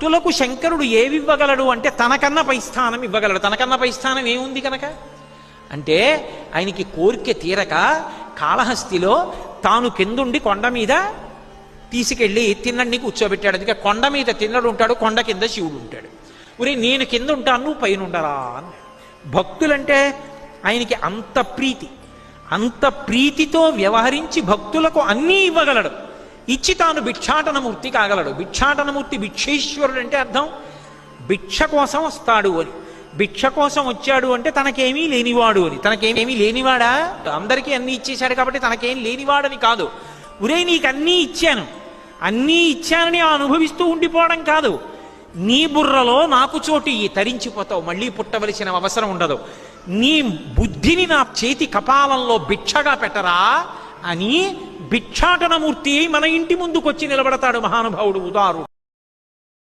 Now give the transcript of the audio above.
భక్తులకు శంకరుడు ఏవివ్వగలడు అంటే తనకన్నా పై స్థానం ఇవ్వగలడు. తనకన్నా పై స్థానం ఏముంది కనుక అంటే ఆయనకి కోరిక తీరక కాళహస్తిలో తాను కిందుండి కొండ మీద తీసుకెళ్ళి తిన్నడిని కూర్చోబెట్టాడు. అందుకే కొండ మీద తిన్నడు ఉంటాడు, కొండ కింద శివుడు ఉంటాడు. ఉరే నేను కింద ఉంటాను, నువ్వు పైన ఉండరా అన్నాడు. భక్తులంటే ఆయనకి అంత ప్రీతి, అంత ప్రీతితో వ్యవహరించి భక్తులకు అన్నీ ఇవ్వగలడు. ఇచ్చి తాను భిక్షాటనమూర్తి కాగలడు. భిక్షాటనమూర్తి భిక్షేశ్వరుడు అంటే అర్థం భిక్ష కోసం వస్తాడు అని. భిక్ష కోసం వచ్చాడు అంటే తనకేమీ లేనివాడు అని. తనకేమీ లేనివాడా? అందరికీ అన్నీ ఇచ్చేశాడు కాబట్టి తనకేం లేనివాడని కాదు. ఉరే నీకు అన్నీ ఇచ్చాను, అన్నీ ఇచ్చానని అనుభవిస్తూ ఉండిపోవడం కాదు. నీ బుర్రలో నాకు చోటు తరించిపోతావు, మళ్ళీ పుట్టవలసిన అవసరం ఉండదు. నీ బుద్ధిని నా చేతి కపాలంలో భిక్షగా పెట్టరా అని భిక్షాటనమూర్తి మన ఇంటి ముందుకొచ్చి నిలబడతాడు మహానుభావుడు ఉదారు.